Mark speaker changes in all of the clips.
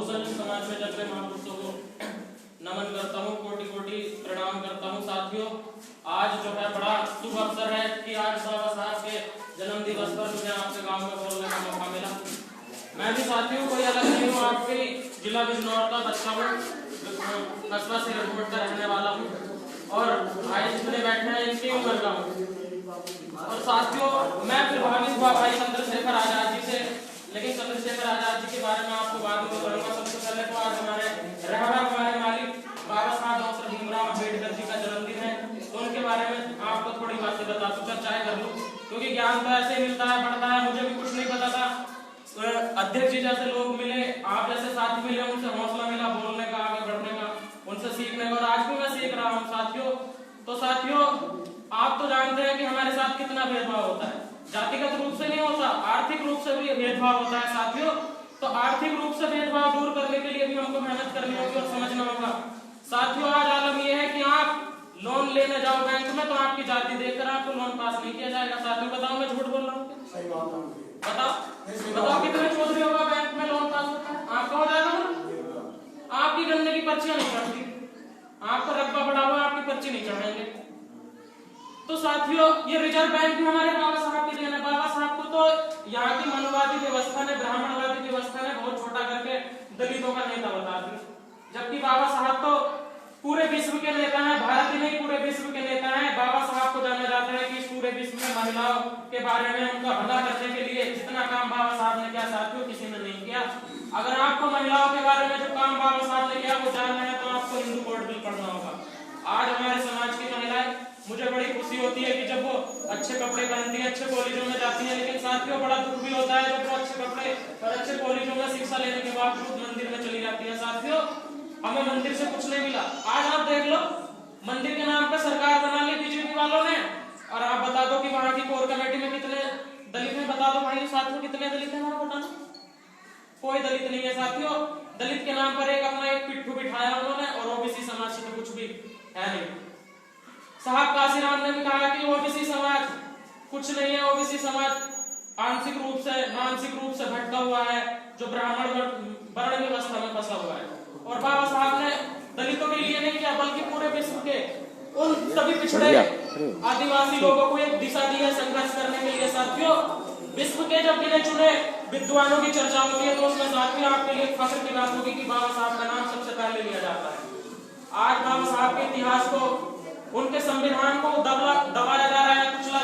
Speaker 1: बहुजन समाज में जग रहे महापुरुषों को नमन करता हूँ, कोटि कोटि प्रणाम करता हूँ। साथियों, आज जो है बड़ा शुभ अवसर है कि आज बाबा साहब के जन्म दिवस पर मुझे आपके गांव में बोलने का मौका मिला। मैं भी साथियों कोई अलग नहीं हूँ, आपके जिला बिजनौर का बच्चा हूँ, कस्बा सिरपुर का रहने वाला हूँ और भाई जितने बैठे हैं इनकी उम्र का हूँ। और साथियों, मैं प्रभावित हुआ भाई चंद्रशेखर आजाद जी से, लेकिन चंद्रशेखर आजाद जी के बारे में आपको बाद में बताऊंगा। सबसे पहले तो आज हमारे मालिक बाबा साहब डॉक्टर भीमराव अम्बेडकर जी का जन्मदिन है, तो उनके बारे में आपको थोड़ी बातें बता दूं, चर्चाएं कर लूं, क्योंकि ज्ञान तो ऐसे मिलता है, बढ़ता है। मुझे भी कुछ नहीं पता था, अध्यक्ष जी जैसे लोग मिले, आप जैसे साथी मिले, उनसे हौसला मिला बोलने का, आगे बढ़ने का, उनसे सीखने का, और आज भी मैं सीख रहा हूँ साथियों। तो साथियों, आप तो जानते हैं कि हमारे साथ कितना भेदभाव होता है, जातिगत रूप से नहीं होता, आर्थिक रूप से भी भेदभाव होता है साथियों। तो आर्थिक रूप से भेदभाव दूर करने के लिए भी हमको मेहनत करनी होगी और समझना होगा। साथियों, आज आलम यह है कि आप लोन लेने जाओ बैंक में तो आपकी जाति देखकर आपको लोन पास नहीं किया जाएगा। साथियों बताओ, मैं झूठ बोल रहा हूँ?
Speaker 2: सही बात है।
Speaker 1: बताओ कितने चौधरी होगा बैंक में लोन पास होता है? आपका हो जाएगा ना? आपकी गन्ने की पर्चियां नहीं चढ़ती, आपका रकबा बढ़ा हुआ, आपकी पर्ची नहीं चढ़ाएंगे। तो साथियों, ये रिजर्व बैंक भी हमारे बाबा साहब की देन है। बाबा साहब को तो यहाँ की मनवादी व्यवस्था ने, ब्राह्मणवादी व्यवस्था ने बहुत छोटा करके दलितों का नेता बता दिया, जबकि बाबा साहब तो पूरे विश्व के नेता हैं, भारत ही नहीं पूरे विश्व के नेता हैं। बाबा साहब को जाना जाता है कि इस पूरे विश्व में महिलाओं के बारे में, उनका भला करने के लिए जितना काम बाबा साहब ने किया साथियों, किसी ने नहीं किया। अगर आपको महिलाओं के बारे में जो काम बाबा साहब ने किया वो जानना है तो आपको हिंदू कोड बिल पढ़ना होगा। आज हमारे समाज की महिलाएं, मुझे बड़ी खुशी होती है कि जब वो अच्छे कपड़े पहनती हैं, अच्छे कॉलेजों में जाती हैं, लेकिन साथियों बड़ा दुख भी होता है जब वो अच्छे कपड़े और अच्छे कॉलेजों में शिक्षा लेने के बावजूद मंदिर में चली जाती है। साथियों, हमें मंदिर से कुछ नहीं मिला। आज आप देख लो, मंदिर के नाम पे सरकार बना ली बीजेपी वालों ने, और आप बता दो कि वहां की कोर कमेटी में कितने दलित हैं? बता दो भाई साथियों, कितने दलित हैं? हमारा बताना, कोई दलित नहीं है साथियों। दलित के नाम पर एक अपना एक पिट्ठू बिठाया उन्होंने, और ओबीसी समाज से तो कुछ भी है नहीं। साहब काशीराम ने भी कहा कि ओबीसी समाज कुछ नहीं है, ओबीसी समाज आंशिक रूप से, मानसिक रूप से भटका हुआ है, जो ब्राह्मण वर्ण व्यवस्था में फंसा हुआ है। और बाबा साहब ने दलितों के लिए नहीं किया, बल्कि पूरे विश्व के उन सभी पिछड़े आदिवासी लोगों को एक दिशा दी है संघर्ष करने के लिए। साथियों, विश्व के जब गिने चुने विद्वानों की चर्चा होती है तो उसमें साथियों आपके लिए फख्र की बात होगी कि बाबा साहब का नाम सबसे पहले लिया जाता है। आज बाबा साहब के इतिहास को, उनके संविधान को दबाया जा रहा है, कुचला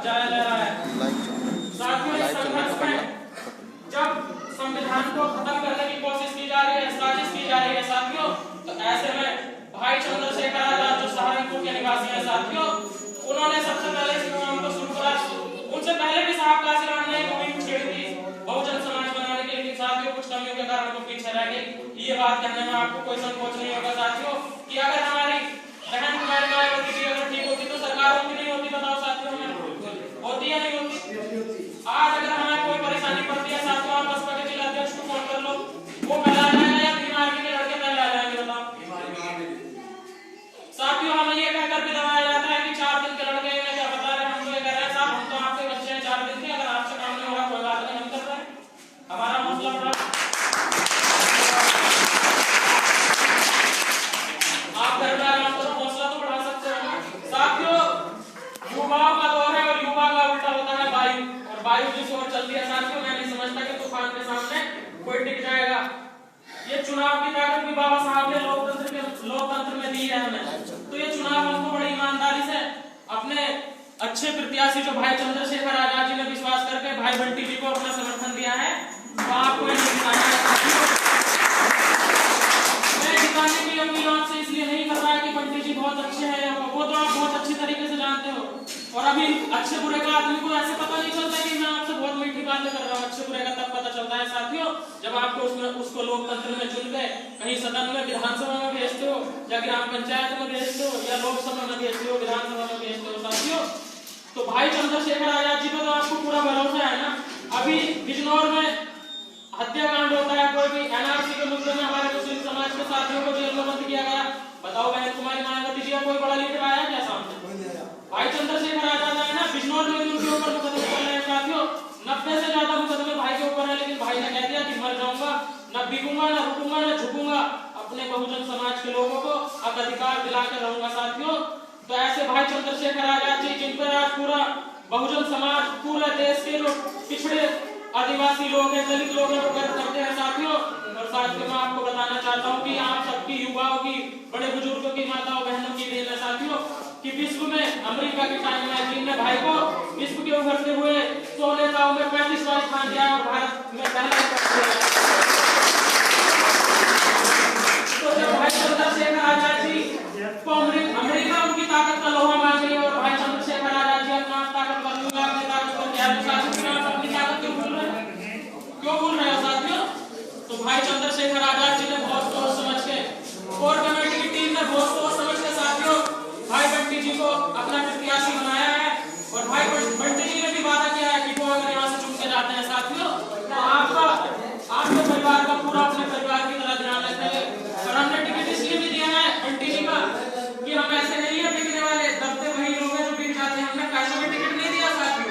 Speaker 1: जाया जा रहा है। साथियों, इस संघर्ष में जब संविधान को खत्म करने की कोशिश की जा रही है, साजिश की जा रही है साथियों, तो ऐसे में भाई चंद्रशेखर आजाद जो सहारनपुर के निवासी हैं साथियों, उन्होंने सबसे पहले इस मुहिम को शुरू करा। उनसे पहले भी साहब काशीराम ने एक मुहिम छेड़ी थी बहुजन समाज बनाने के लिए। साथियों, कुछ कमियों के कारण वो पीछे रह गई। ये बात कहने में आपको कोई संकोच नहीं होगा साथियों कि अगर हमारी बहन कुमारी मायावती जी अगर ठीक होती तो सरकार होती नहीं होती? बताओ साथियों, होती या नहीं होती? आज अगर हमें कोई परेशानी पड़ती है साथियों, आप बसपा के जिला अध्यक्ष को फोन कर लो, वो पहले आ जाएगा या भीम आर्मी के लड़के पहले आ जाएंगे? बताओ साथियों, हमें ये कहकर भी दबाया जाता है कि 4 दिन के लड़के इन्हें क्या बता रहे हैं, हम तो ये कह रहे हैं साहब हम तो आपके बच्चे हैं 4 दिन के, अगर आपसे काम नहीं होगा कोई बात नहीं, हम कर रहे हैं, हमारा हौसला बढ़ा। आप घर में आराम करो, हौसला तो बढ़ा सकते हो। साथियों, युवाओं का दौर है और युवा का उल्टा होता है वायु, और वायु जिस ओर चलती है साथियों, मैं नहीं समझता कि तूफान के सामने कोई टिक जाएगा। ये चुनाव की ताकत भी बाबा साहब ने लोकतंत्र में दी है हमें, तो ये चुनाव हमको बड़ी ईमानदारी से अपने अच्छे प्रत्याशी जो भाई चंद्रशेखर आजाद जी ने विश्वास करके भाई बंटी जी को अपना समर्थन दिया है, तो आपको ये जिताना है। मैं जिताने की उम्मीद से इसलिए नहीं कर रहा है कि बंटी जी बहुत अच्छे हैं, वो तो आप बहुत अच्छी तरीके से जानते हो, और अभी अच्छे बुरे का आदमी को ऐसे पता नहीं चलता कि मैं आपसे बहुत मीठी बातें कर रहा हूँ। अच्छे बुरे का तब पता चलता है साथियों जब आपको उसको लोकतंत्र में चुन के कहीं सदन में, विधानसभा में भेजते हो, या ग्राम पंचायत में भेजते हो, या लोकसभा में भेजते हो, विधानसभा में भेजते हो साथियों। तो भाई चंद्रशेखर आजाद जी पर तो आपको पूरा भरोसा है ना? अभी बिजनौर में हत्याकांड होता है, कोई भी एनआरसी के मुद्दे में हमारे मुस्लिम समाज के साथियों को जेल में बंद किया गया, बताओ बहन कुमारी मायावती जी का कोई बड़ा लीडर आया क्या सामने? भाई चंद्रशेखर आजाद आए ना, बिजनौर में भी उनके ऊपर मुकदमे चल रहे हैं साथियों, 90 से ज्यादा मुकदमे भाई के ऊपर है, लेकिन भाई ने कह दिया कि मर जाऊंगा न बिकूंगा, न रुकूंगा, न झुकूंगा, अपने बहुजन समाज के लोगों को अब अधिकार दिलाकर रहूंगा साथियों। तो ऐसे भाई चंद्रशेखर आजाद जी, जिन पर आज पूरा बहुजन समाज, पूरे देश के जो पिछड़े आदिवासी लोग हैं, दलित लोग हैं, वो गर्व करते हैं साथियों। और साथियों मैं आपको बताना चाहता हूँ कि आप सबकी, युवाओं की, बड़े बुजुर्गों की, माताओं बहनों की देन है साथियों कि विश्व में अमेरिका के टाइम मैगजीन ने भाई को विश्व के उभरते हुए 100 नेताओं में 35वां स्थान दिया और भारत में पहला स्थान। तो जब भाई चंद्रशेखर आजाद जी को अमेरिका उनकी ताकत का लोहा मान गई और भाई चंद्रशेखर आजाद जी अपना ताकत बदलूंगा, अपनी ताकत को क्या साथियों आप अपनी ताकत क्यों भूल रहे हैं, क्यों भूल रहे हो साथियों? तो भाई चंद्रशेखर आजाद जी ने बहुत सोच समझ के, कोर कमेटी की टीम ने बहुत सोच समझ के साथियों भाई बंटी जी को अपना प्रत्याशी बनाया है। और भाई बंटी जी ने भी वादा किया है कि वो अगर यहाँ से चुन के जाते हैं साथियों तो आपके परिवार का पूरा अपने परिवार की तरह ध्यान रखेंगे। और हमने टिकट इसलिए भी दिया है बंटी जी का कि हम ऐसे नहीं है बिकने वाले, दबते वही लोग हैं जो बिक जाते हैं। हमने पैसे में टिकट नहीं दिया साथियों।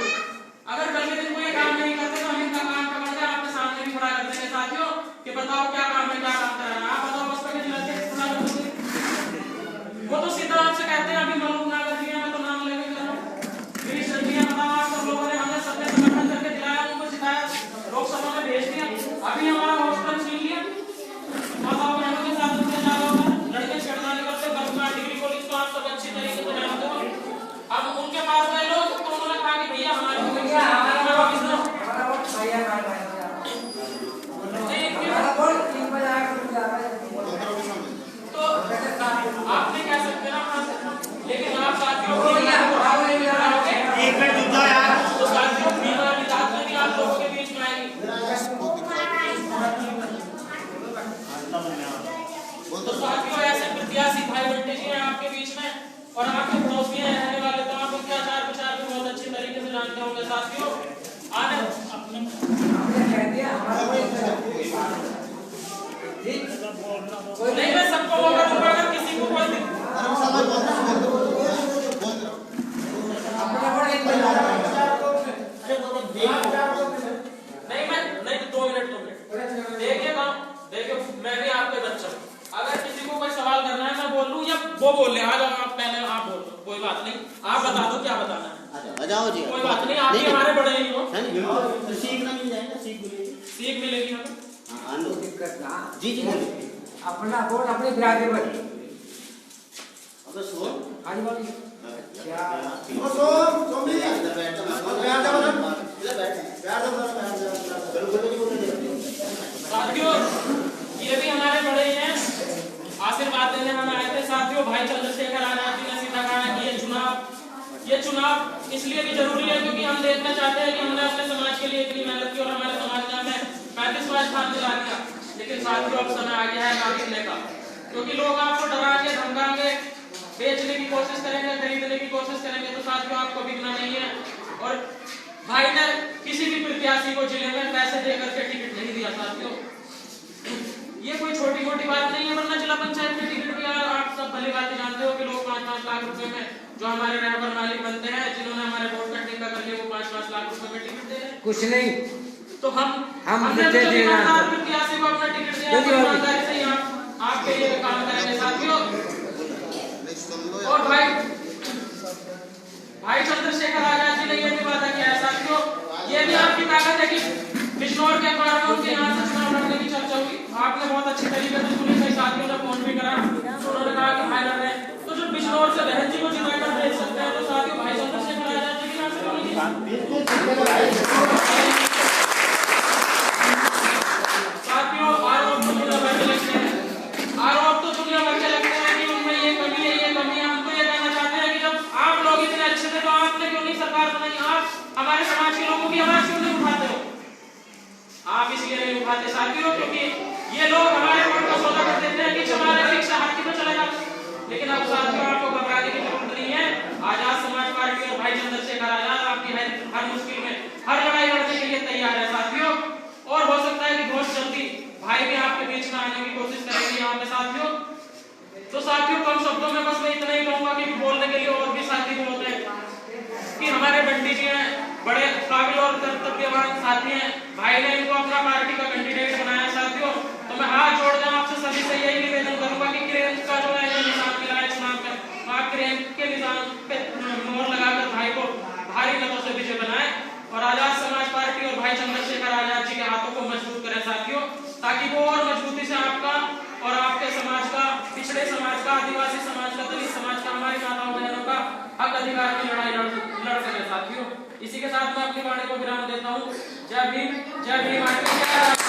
Speaker 1: अगर कल के दिन कोई काम नहीं करते तो हम इनका काम पकड़कर आपके सामने भी खड़ा कर देंगे साथियों कि बताओ क्या काम है, क्या काम कर रहा है, आप बताओ बसपा के जिला अध्यक्ष खड़ा कर दोगे। वो तो सीधा आपसे कहते हैं अभी मालूम ना कर दिया, मैं तो नाम लेके कर रहा हूँ। मेरी सर्दियां बताओ आप सब लोगों ने, हमने सबने समर्थन करके दिलाया, उनको जिताया, लोकसभा में भेज दिया, अभी हमारा हॉस्टल छीन लिया। माताओं बहनों के साथ उनके ज्यादा होगा, लड़के छेड़ना नहीं करते, बस डिग्री कॉलेज तो आप सब अच्छी तरीके से जानते हो। अब उनके पास गए लोग तो उन्होंने कहा कि भैया हमारे तो आप नहीं कह सकते ना, लेकिन आप साथियों तो साथियों भी आप लोगों के बीच में आएंगी। तो साथियों ऐसे प्रत्याशी भाई बंटी जी हैं आपके बीच में और आपके पड़ोस में रहने वाले, तो आप उनके आचार विचार भी बहुत अच्छे तरीके से जानते होंगे साथियों। नहीं मैं सबको मौका दूंगा, अगर किसी को कोई नहीं 2 मिनट देखिए मैं भी आपके बच्चा हूँ। अगर किसी को कोई सवाल करना है मैं बोल लूँ या वो बोल ले, आ जाओ आप, पहले आप बोल दो, कोई बात नहीं, आप बता दो क्या बताना है, आ जाओ जी, कोई बात नहीं, आप भी हमारे बड़े ही हो, सीखना मिल जाएगा, सीख मिलेगी हमें। जी जी
Speaker 2: अपना बोल, अपने बिरादरी पर
Speaker 1: अबे सुन,
Speaker 2: हाँ जी बोलिए क्या
Speaker 1: ओ सोम भी बैठ साथियों ये भी हमारे बड़े हैं, आशीर्वाद देने हम आए थे साथियों। भाई चंद्रशेखर आजाद जी ने सीधा कहा कि ये चुनाव इसलिए भी जरूरी है क्योंकि हम देखना चाहते हैं कि हमने अपने समाज के लिए इतनी मेहनत की और हमारे समाज ने हमें 35वां स्थान दिला दिया। लेकिन साथियों अब समय आ गया है नागिनने का, क्योंकि लोग आपको डराएंगे, धमकाएंगे, बेचने की कोशिश करेंगे, खरीदने की कोशिश करेंगे, तो साथियों आपको बिकना नहीं है। और भाई ने किसी भी प्रत्याशी को जिले में पैसे देकर के टिकट नहीं दिया साथियों। ये कोई छोटी मोटी बात नहीं है, वरना जिला पंचायत में टिकट भी आप सब भली बात जानते हो कि लोग 5-5 लाख रुपए में जो हमारे रहबर मालिक बनते हैं, जिन्होंने हमारे वोट का टेका कर लिया, वो 5-5 लाख रुपए में टिकट दे रहे हैं।
Speaker 2: कुछ नहीं,
Speaker 1: तो हमने
Speaker 2: दे देना
Speaker 1: प्रत्याशी को अपना टिकट दिया, ईमानदारी से आपके लिए काम करेंगे साथियों। और भाई चंद्रशेखर आजाद जी ने ये भी वादा किया है साथियों, ये भी आपकी ताकत है कि बिजनौर के बारे में उनके यहाँ से चुनाव लड़ने की चर्चा हुई, आपने बहुत अच्छी तरीके से सुनी, कई साथियों ने फोन भी करा, उन्होंने कहा कि भाई लड़ रहे हैं, तो जो बिजनौर से बहन जी को जिताकर भेज सकते हैं, तो साथियों भाई चंद्रशेखर आजाद जी की नाम से बोलिए साथियों। आरोप तो दुनिया भर के लगते हैं, आरोप तो दुनिया भर के लगते हैं कि उनमें ये कमी है, ये कमी है। हम तो ये कहना चाहते हैं कि जब आप लोग इतने अच्छे थे तो आपने क्यों नहीं सरकार बनाई, आप हमारे समाज के लोगों की आवाज क्यों नहीं उठाते हो? आप इसलिए नहीं उठाते साथियों क्योंकि ये लोग हमारे वोट का सौदा कर देते हैं कि हमारे रिक्शा हाथ की तो चलेगा। लेकिन अब साथियों आपको घबराने की जरूरत नहीं है, आजाद समाज पार्टी और भाई चंद्रशेखर आजाद आपकी हर मुश्किल में, हर लड़ाई लड़ने के लिए तैयार है साथियों। और हो सकता है कि बहुत जल्दी भाई भी आपके बीच में आने की कोशिश करेंगे यहाँ पे साथियों। तो साथियों कम शब्दों में बस मैं इतना ही कहूंगा कि बोलने के लिए और भी साथी भी होते हैं कि हमारे बंटी जी हैं, बड़े काबिल और कर्तव्यवान साथी हैं, भाई ने इनको अपना पार्टी का कैंडिडेट बनाया साथियों। ताकि वो और मजबूती से आपका और आपके समाज का, पिछड़े समाज का, आदिवासी समाज का, दलित समाज का, हमारी माताओं बहनों का हक अधिकार की लड़ाई लड़ सके साथियों। इसी के साथ मैं अपनी वाणी को विराम देता हूँ। जय भीम, जय भीम।